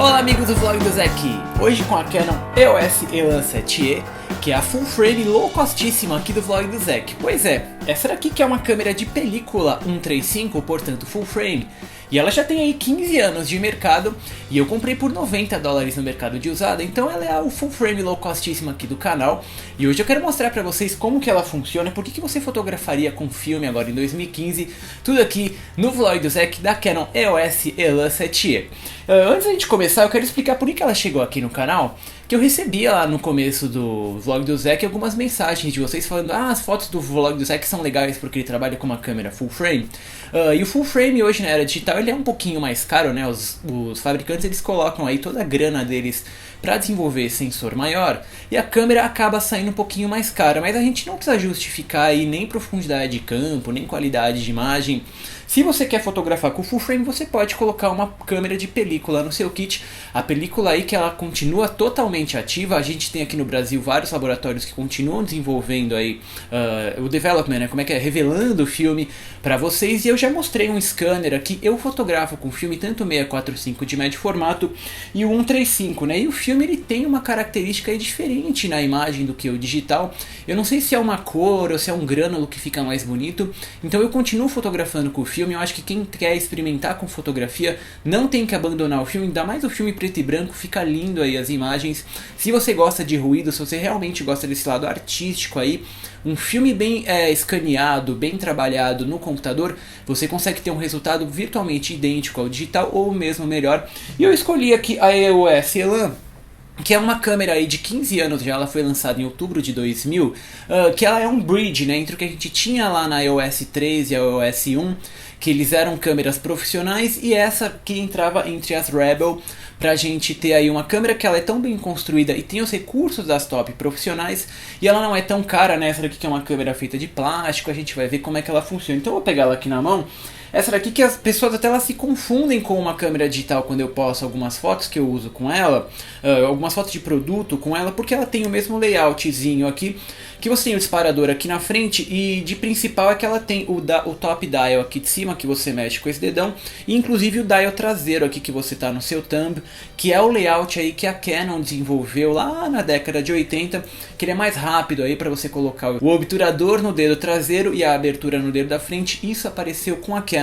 Olá amigos do vlog do Zé aqui, hoje com a Canon EOS Elan 7E, que é a full frame low costíssima aqui do vlog do Zé. Pois é, essa daqui que é uma câmera de película 135, portanto full frame, e ela já tem aí 15 anos de mercado, e eu comprei por $90 no mercado de usada, então ela é a full frame low costíssima aqui do canal, e hoje eu quero mostrar pra vocês como que ela funciona, por que você fotografaria com filme agora em 2015, tudo aqui no vlog do Zé da Canon EOS Elan 7E. Antes da gente começar, eu quero explicar por que ela chegou aqui no canal, que eu recebia lá no começo do vlog do Zé algumas mensagens de vocês falando as fotos do vlog do Zé são legais porque ele trabalha com uma câmera full frame. E o full frame hoje na era digital ele é um pouquinho mais caro, né? Os fabricantes eles colocam aí toda a grana deles para desenvolver sensor maior e a câmera acaba saindo um pouquinho mais cara, mas a gente não precisa justificar aí nem profundidade de campo, nem qualidade de imagem. Se você quer fotografar com full frame, você pode colocar uma câmera de película no seu kit. A película aí que ela continua totalmente ativa. A gente tem aqui no Brasil vários laboratórios que continuam desenvolvendo aí o development, né? Como é que é? Revelando o filme para vocês. E eu já mostrei um scanner aqui. Eu fotografo com filme tanto 645 de médio formato e o 135, né? E o filme ele tem uma característica aí diferente na imagem do que o digital. Eu não sei se é uma cor ou se é um grânulo que fica mais bonito. Então eu continuo fotografando com o filme. Eu acho que quem quer experimentar com fotografia não tem que abandonar o filme, ainda mais o filme preto e branco, fica lindo aí as imagens. Se você gosta de ruído, se você realmente gosta desse lado artístico aí, um filme bem escaneado, bem trabalhado no computador, você consegue ter um resultado virtualmente idêntico ao digital ou mesmo melhor. E eu escolhi aqui a EOS Elan, que é uma câmera aí de 15 anos já, ela foi lançada em outubro de 2000, que ela é um bridge, né, entre o que a gente tinha lá na EOS 3 e a EOS 1, que eles eram câmeras profissionais, e essa que entrava entre as Rebel, pra gente ter aí uma câmera que ela é tão bem construída e tem os recursos das top profissionais, e ela não é tão cara, né, essa daqui que é uma câmera feita de plástico, a gente vai ver como é que ela funciona. Então eu vou pegar ela aqui na mão. Essa daqui que as pessoas até elas se confundem com uma câmera digital quando eu posto algumas fotos que eu uso com ela, algumas fotos de produto com ela, porque ela tem o mesmo layoutzinho aqui, que você tem o disparador aqui na frente e de principal é que ela tem o top dial aqui de cima que você mexe com esse dedão, e inclusive o dial traseiro aqui que você tá no seu thumb, que é o layout aí que a Canon desenvolveu lá na década de 80, que ele é mais rápido aí para você colocar o obturador no dedo traseiro e a abertura no dedo da frente. Isso apareceu com a Canon.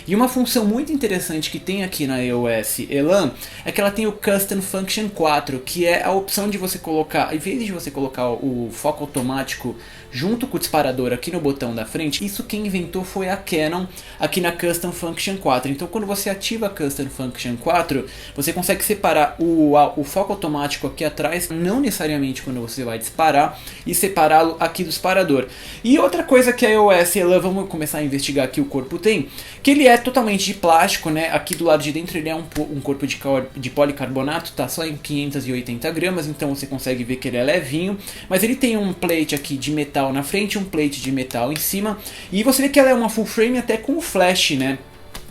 E uma função muito interessante que tem aqui na EOS Elan é que ela tem o Custom Function 4, que é a opção de você colocar, em vez de você colocar o foco automático junto com o disparador aqui no botão da frente, isso quem inventou foi a Canon aqui na Custom Function 4. Então quando você ativa a Custom Function 4, você consegue separar o foco automático aqui atrás, não necessariamente quando você vai disparar, e separá-lo aqui do disparador. E outra coisa que a EOS Elan, vamos começar a investigar aqui, o corpo tem, que ele é totalmente de plástico, né? Aqui do lado de dentro ele é um corpo de policarbonato, tá só em 580 gramas, então você consegue ver que ele é levinho, mas ele tem um plate aqui de metal na frente, um plate de metal em cima, e você vê que ela é uma full frame até com flash, né?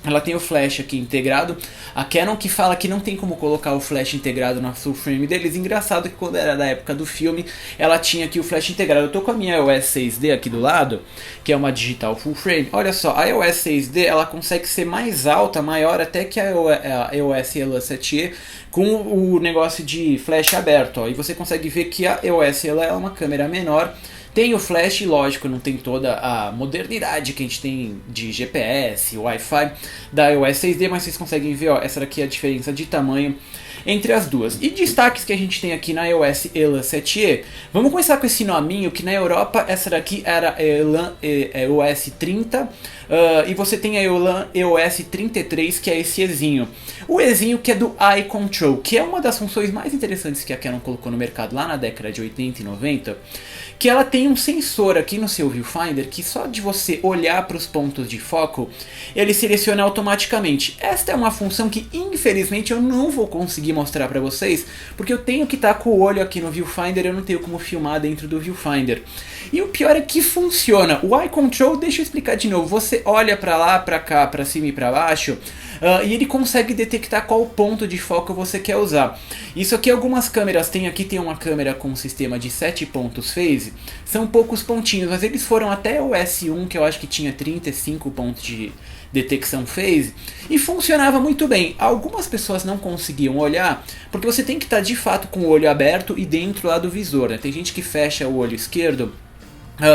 Ela tem o flash aqui integrado. A Canon que fala que não tem como colocar o flash integrado na full frame deles. Engraçado que quando era da época do filme, ela tinha aqui o flash integrado. Eu tô com a minha EOS 6D aqui do lado, que é uma digital full frame. Olha só, a EOS 6D ela consegue ser mais alta, maior até que a EOS Elan 7E, com o negócio de flash aberto, ó. E você consegue ver que a EOS Elan é uma câmera menor. Tem o flash, lógico, não tem toda a modernidade que a gente tem de GPS, Wi-Fi da EOS 6D, mas vocês conseguem ver, ó, essa daqui é a diferença de tamanho entre as duas. E destaques que a gente tem aqui na EOS Elan 7E, vamos começar com esse nominho, que na Europa essa daqui era EOS 30, e você tem a EOS 33, que é esse Ezinho. O Ezinho que é do Eye Control, que é uma das funções mais interessantes que a Canon colocou no mercado lá na década de 80 e 90, que ela tem um sensor aqui no seu viewfinder que só de você olhar para os pontos de foco, ele seleciona automaticamente. Esta é uma função que infelizmente eu não vou conseguir mostrar para vocês, porque eu tenho que estar com o olho aqui no viewfinder, eu não tenho como filmar dentro do viewfinder. E o pior é que funciona. O Eye Control, deixa eu explicar de novo, você você olha pra lá, pra cá, pra cima e pra baixo, e ele consegue detectar qual ponto de foco você quer usar. Isso aqui algumas câmeras têm, aqui tem uma câmera com um sistema de 7 pontos phase, são poucos pontinhos, mas eles foram até o S1, que eu acho que tinha 35 pontos de detecção phase, e funcionava muito bem. Algumas pessoas não conseguiam olhar, porque você tem que estar de fato com o olho aberto e dentro lá do visor, né? Tem gente que fecha o olho esquerdo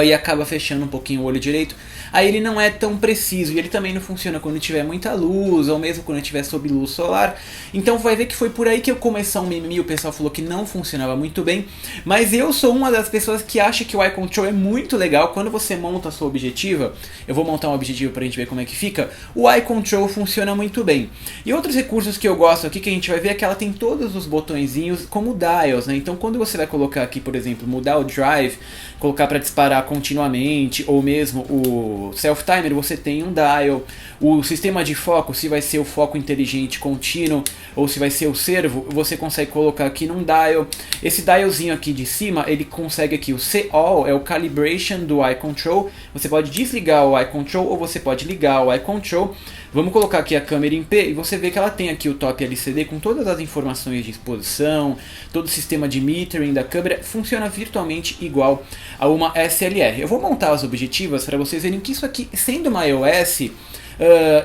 e acaba fechando um pouquinho o olho direito, aí ele não é tão preciso, e ele também não funciona quando tiver muita luz, ou mesmo quando estiver sob luz solar. Então vai ver que foi por aí que eu comecei um mimimi, o pessoal falou que não funcionava muito bem, mas eu sou uma das pessoas que acha que o Eye Control é muito legal. Quando você monta a sua objetiva, eu vou montar um objetivo pra gente ver como é que fica, o Eye Control funciona muito bem. E outros recursos que eu gosto aqui, que a gente vai ver, é que ela tem todos os botõezinhos como dials, né? Então quando você vai colocar aqui, por exemplo, mudar o drive, colocar para disparar continuamente, ou mesmo o self-timer, você tem um dial. O sistema de foco, se vai ser o foco inteligente contínuo, ou se vai ser o servo, você consegue colocar aqui num dial. Esse dialzinho aqui de cima, ele consegue aqui, o C-All é o Calibration do Eye Control. Você pode desligar o Eye Control, ou você pode ligar o Eye Control. Vamos colocar aqui a câmera em P, e você vê que ela tem aqui o top LCD com todas as informações de exposição, todo o sistema de metering da câmera, funciona virtualmente igual a uma SLR. Eu vou montar as objetivas para vocês verem que isso aqui, sendo uma EOS,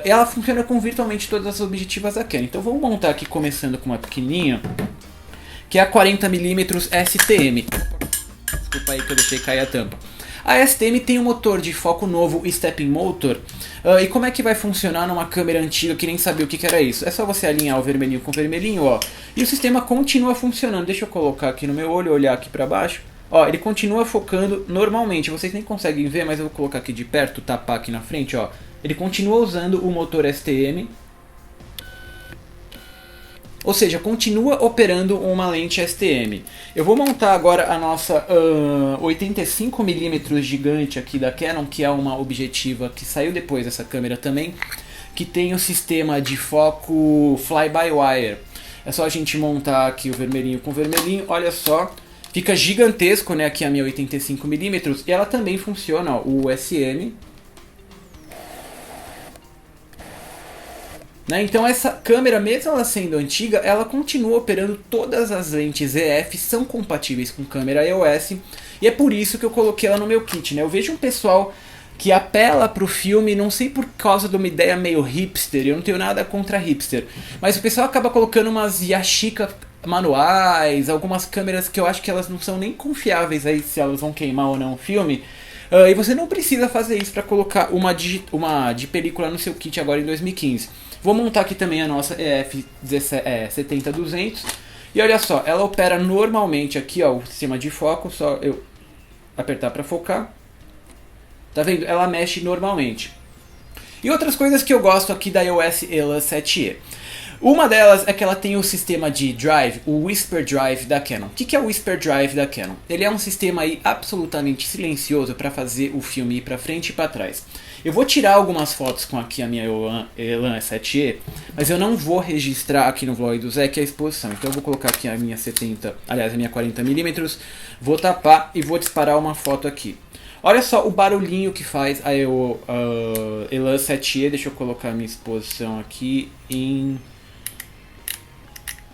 ela funciona com virtualmente todas as objetivas da Canon. Então vamos montar aqui começando com uma pequenininha, que é a 40mm STM. Desculpa aí que eu deixei cair a tampa. A STM tem um motor de foco novo, Stepping Motor. E como é que vai funcionar numa câmera antiga que nem sabia o que era isso? É só você alinhar o vermelhinho com o vermelhinho, ó. E o sistema continua funcionando. Deixa eu colocar aqui no meu olho, olhar aqui pra baixo. Ó, ele continua focando normalmente. Vocês nem conseguem ver, mas eu vou colocar aqui de perto, tapar aqui na frente, ó. Ele continua usando o motor STM. Ou seja, continua operando uma lente STM. Eu vou montar agora a nossa 85mm gigante aqui da Canon, que é uma objetiva que saiu depois dessa câmera também, que tem o sistema de foco fly-by-wire. É só a gente montar aqui o vermelhinho com o vermelhinho, olha só, fica gigantesco, né, aqui a minha 85mm, e ela também funciona, ó, o SM. Né? Então essa câmera, mesmo ela sendo antiga, ela continua operando. Todas as lentes EF são compatíveis com câmera EOS, e é por isso que eu coloquei ela no meu kit. Né? Eu vejo um pessoal que apela pro filme, não sei por causa de uma ideia meio hipster, eu não tenho nada contra hipster, mas o pessoal acaba colocando umas Yashica manuais, algumas câmeras que eu acho que elas não são nem confiáveis aí se elas vão queimar ou não o filme. E você não precisa fazer isso para colocar uma de película no seu kit agora em 2015. Vou montar aqui também a nossa EF70200. E olha só, ela opera normalmente aqui, ó, o sistema de foco, só eu apertar para focar. Tá vendo? Ela mexe normalmente. E outras coisas que eu gosto aqui da EOS Elan 7E. Uma delas é que ela tem o sistema de drive, o Whisper Drive da Canon. O que é o Whisper Drive da Canon? Ele é um sistema aí absolutamente silencioso para fazer o filme ir para frente e para trás. Eu vou tirar algumas fotos com aqui a minha Elan 7E, mas eu não vou registrar aqui no vlog do Zé que é a exposição. Então eu vou colocar aqui a minha 40mm, vou tapar e vou disparar uma foto aqui. Olha só o barulhinho que faz a Elan 7E. Deixa eu colocar a minha exposição aqui em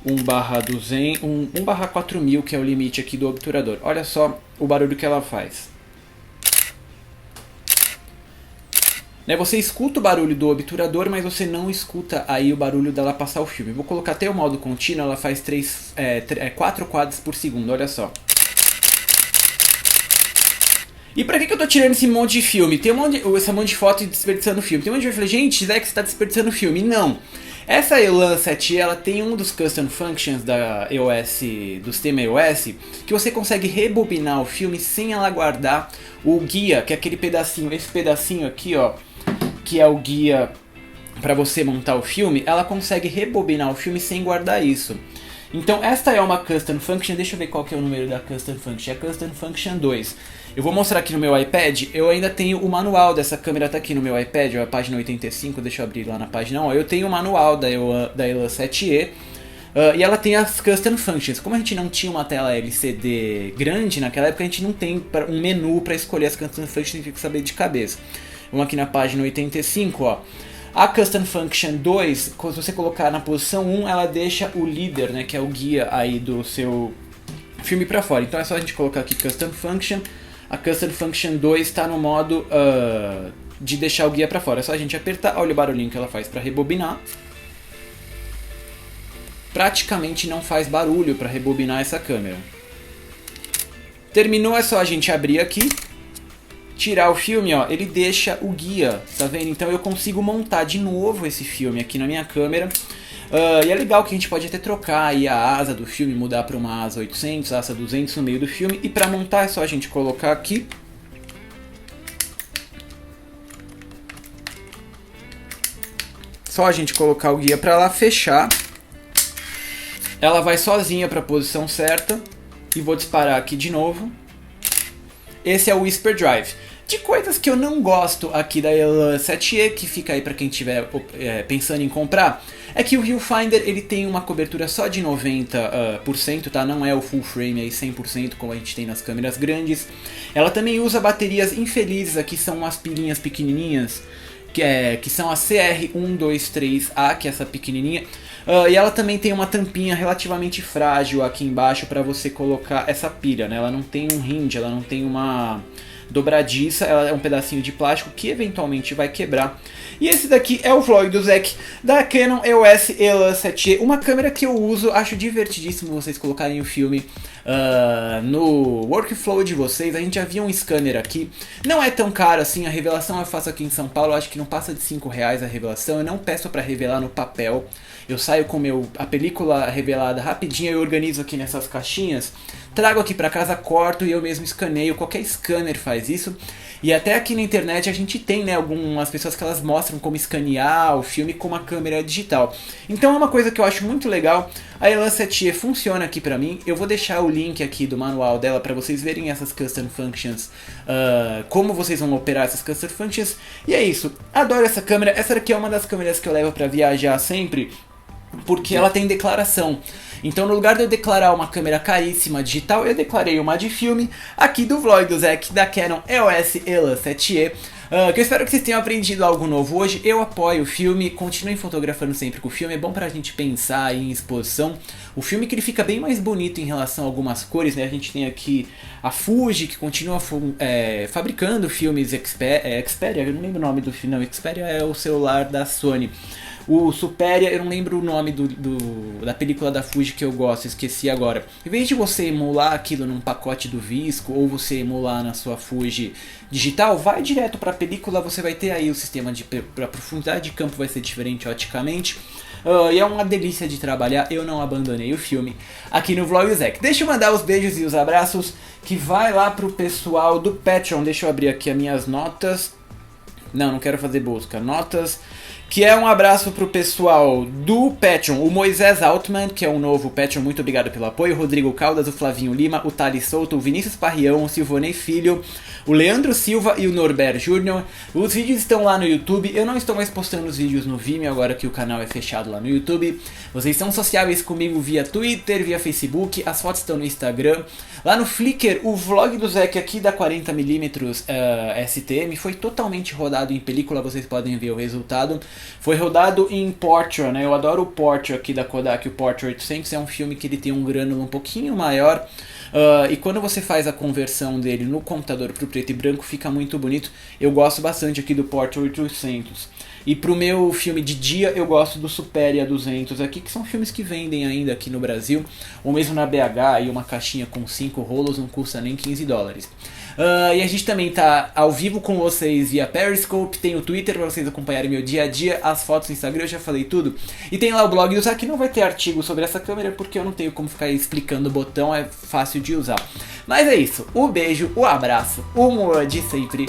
1/4000, que é o limite aqui do obturador. Olha só o barulho que ela faz. Né, você escuta o barulho do obturador, mas você não escuta aí o barulho dela passar o filme. Vou colocar até o modo contínuo, ela faz 4 quadros por segundo, olha só. E pra que eu tô tirando esse monte de filme? Tem esse monte de foto desperdiçando filme. Tem um monte de gente que fala, gente, Zé, que você tá desperdiçando filme. Não. Essa Elan 7E, ela tem um dos custom functions da EOS, do sistema EOS, que você consegue rebobinar o filme sem ela guardar o guia, que é aquele pedacinho, esse pedacinho aqui, ó, que é o guia para você montar o filme. Ela consegue rebobinar o filme sem guardar isso. Então esta é uma custom function. Deixa eu ver qual que é o número da custom function. É a custom function 2. Eu vou mostrar aqui no meu iPad. Eu ainda tenho o manual dessa câmera, tá aqui no meu iPad, ó, a página 85. Deixa eu abrir lá na página 1. Eu tenho o manual da Elan 7E. E ela tem as custom functions. Como a gente não tinha uma tela LCD grande naquela época, a gente não tem um menu para escolher as custom functions, tem que saber de cabeça. Vamos aqui na página 85, ó. A Custom Function 2, se você colocar na posição 1, ela deixa o líder, né, que é o guia aí do seu filme para fora. Então é só a gente colocar aqui Custom Function. A Custom Function 2 está no modo de deixar o guia para fora. É só a gente apertar, olha o barulhinho que ela faz para rebobinar. Praticamente não faz barulho para rebobinar essa câmera. Terminou, é só a gente abrir aqui, tirar o filme, ó, ele deixa o guia, tá vendo? Então eu consigo montar de novo esse filme aqui na minha câmera. E é legal que a gente pode até trocar aí a asa do filme, mudar para uma asa 800, asa 200 no meio do filme. E para montar é só a gente colocar aqui. Só a gente colocar o guia para lá, fechar. Ela vai sozinha para a posição certa. E vou disparar aqui de novo. Esse é o Whisper Drive. De coisas que eu não gosto aqui da Elan 7E, que fica aí para quem estiver pensando em comprar, é que o Viewfinder ele tem uma cobertura só de 90%, tá? Não é o full frame aí 100% como a gente tem nas câmeras grandes. Ela também usa baterias infelizes, aqui são umas pilhinhas pequenininhas, que são a CR123A, que é essa pequenininha. E ela também tem uma tampinha relativamente frágil aqui embaixo para você colocar essa pilha, né? Ela não tem um hinge, ela não tem uma dobradiça, ela é um pedacinho de plástico que eventualmente vai quebrar. E esse daqui é o vlog do Zack da Canon EOS Elan 7E, uma câmera que eu uso, acho divertidíssimo vocês colocarem o filme no workflow de vocês. A gente já viu um scanner aqui, não é tão caro assim, a revelação eu faço aqui em São Paulo, acho que não passa de R$5 a revelação, eu não peço para revelar no papel, eu saio com a película revelada rapidinho, eu organizo aqui nessas caixinhas, trago aqui para casa, corto e eu mesmo escaneio, qualquer scanner faz isso. E até aqui na internet a gente tem, né, algumas pessoas que elas mostram como escanear o filme com uma câmera digital. Então é uma coisa que eu acho muito legal. A Elan 7E funciona aqui pra mim. Eu vou deixar o link aqui do manual dela pra vocês verem essas Custom Functions, como vocês vão operar essas Custom Functions. E é isso, adoro essa câmera. Essa daqui é uma das câmeras que eu levo pra viajar sempre, porque ela tem declaração. Então no lugar de eu declarar uma câmera caríssima digital, eu declarei uma de filme aqui do vlog do Zack da Canon EOS Elan 7E. Que eu espero que vocês tenham aprendido algo novo hoje. Eu apoio o filme, continuem fotografando sempre com o filme, é bom pra gente pensar em exposição. O filme que ele fica bem mais bonito em relação a algumas cores, né? A gente tem aqui a Fuji, que continua fabricando filmes Xperia, eu não lembro o nome do filme, não, Xperia é o celular da Sony. O Superia, eu não lembro o nome da película da Fuji que eu gosto, esqueci agora. Em vez de você emular aquilo num pacote do Visco ou você emular na sua Fuji digital, vai direto para a película, você vai ter aí o sistema para profundidade de campo vai ser diferente oticamente. E é uma delícia de trabalhar, eu não abandonei o filme aqui no Vlog do Zack. Deixa eu mandar os beijos e os abraços que vai lá pro pessoal do Patreon. Deixa eu abrir aqui as minhas notas. Não quero fazer busca. Notas. Que é um abraço pro pessoal do Patreon, o Moisés Altman, que é um novo Patreon, muito obrigado pelo apoio, o Rodrigo Caldas, o Flavinho Lima, o Thales Souto, o Vinícius Parrião, o Silvonei Filho, o Leandro Silva e o Norbert Júnior. Os vídeos estão lá no YouTube, eu não estou mais postando os vídeos no Vimeo, agora que o canal é fechado lá no YouTube. Vocês são sociáveis comigo via Twitter, via Facebook, as fotos estão no Instagram. Lá no Flickr, o vlog do Zack aqui da 40mm STM foi totalmente rodado em película, vocês podem ver o resultado. Foi rodado em Portrait, né? Eu adoro o Portrait aqui da Kodak, o Portrait 800, é um filme que ele tem um grânulo um pouquinho maior. E quando você faz a conversão dele no computador para o preto e branco, fica muito bonito. Eu gosto bastante aqui do Portrait 800. E pro meu filme de dia, eu gosto do Superia 200 aqui, que são filmes que vendem ainda aqui no Brasil, ou mesmo na BH, aí uma caixinha com 5 rolos não custa nem $15. E a gente também tá ao vivo com vocês via Periscope, tem o Twitter para vocês acompanharem meu dia a dia, as fotos no Instagram, eu já falei tudo. E tem lá o blog do Zack, não vai ter artigo sobre essa câmera, porque eu não tenho como ficar explicando o botão, é fácil de usar. Mas é isso, o beijo, o abraço, o humor de sempre.